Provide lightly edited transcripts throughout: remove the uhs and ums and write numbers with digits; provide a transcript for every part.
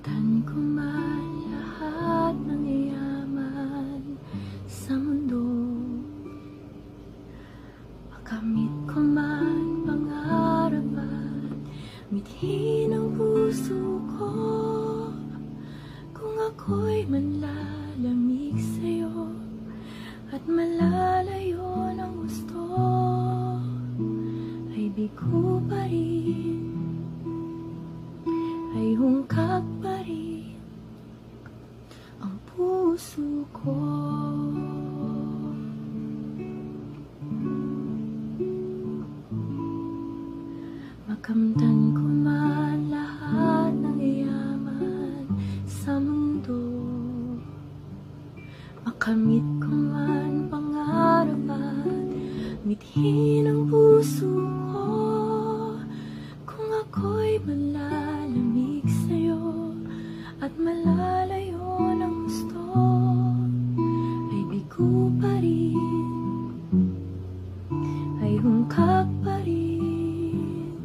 Makamtan ko man lahat ng yaman sa mundo, makamit ko man pangarap at mithin ang puso ko. Kung ako'y manlalamig sa'yo at malalayo ng gusto, ay bigo pa rin, ay hungkag pa rin ang puso ko. Makamtan ko man lahat ng yaman sa mundo, makamit ko man pangarap at mithin ang puso ko. Kung ako'y malalamig sa'yo at malalayo ng gusto, ay bigo pa rin, ay hungkag pa rin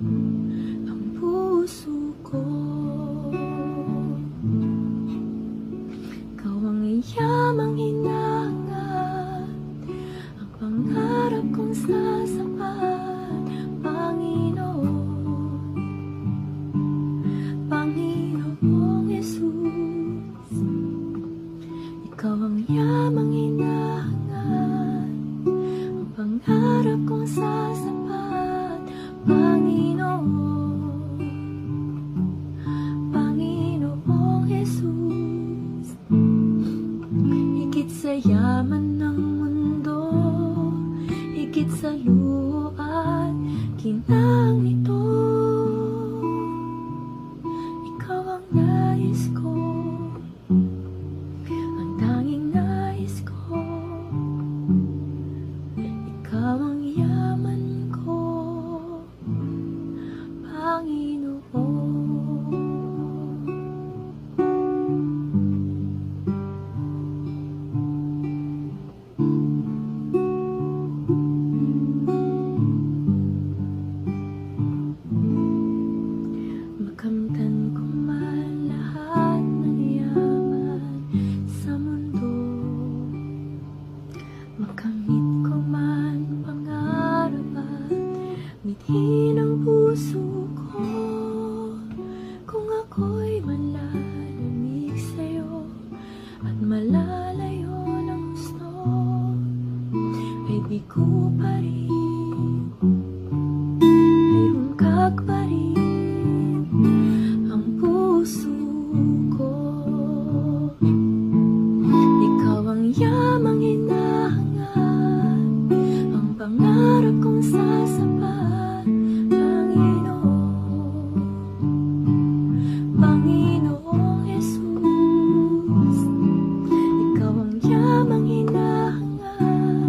ang puso ko. Ikaw ang iyamang hinangat, ang pangarap kong sasapat, Panginoon, Panginoong Jesus. Ikaw ang yamang hinangat, ang pangarap kong sasapat, Panginoon, Panginoong Jesus. Higit sa yaman ng mundo, higit sa luho at kinang nito, ikaw ang nais ko, ang tanging nais ko. Ikaw ang yaman ko, Panginoon. Makamtan ko man lahat ng yaman sa mundo, makamit ko man pangarap at mithin ang puso ko. Kung ako'y manlalamig sa'yo at malalayo ng gusto, ay bigo pa rin, ay hungkag pa rin ang puso ko. Ikaw ang yamang hinahangat, ang pangarap kong sasapat, Panginoon, Panginoong Jesus. Ikaw ang yamang hinahangat,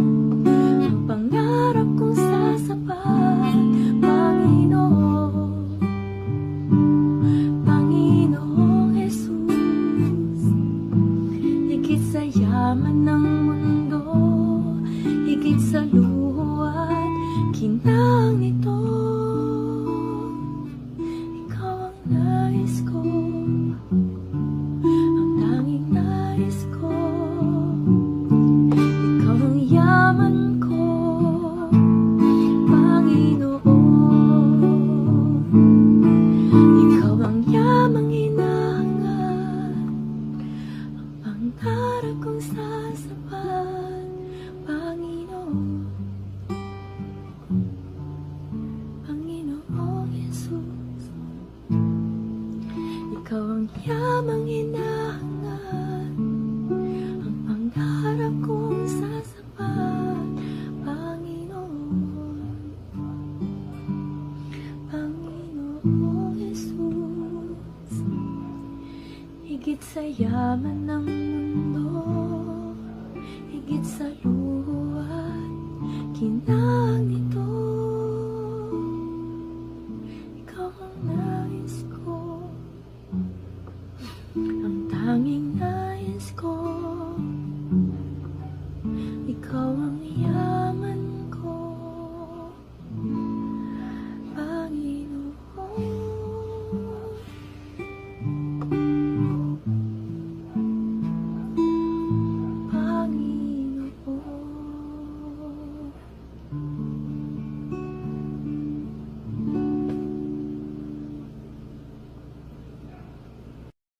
ang pangarap kong sasapat, Panginoon, Panginoong Jesus. Higit sa yaman ng mundo, higit sa luho at kinang nito, ikaw ang nais ko, ang tanging nais ko. Ikaw ang yaman ko, Panginoon. Ikaw ang yamang hinangat, ang pangarap kong sasapat, Panginoon, Panginoong Jesus. Ikaw ang yamang hinangat, ang pangarap kong sasapat, Panginoon, Panginoong Jesus. Higit sa yaman ng mundo, higit sa luho at kinang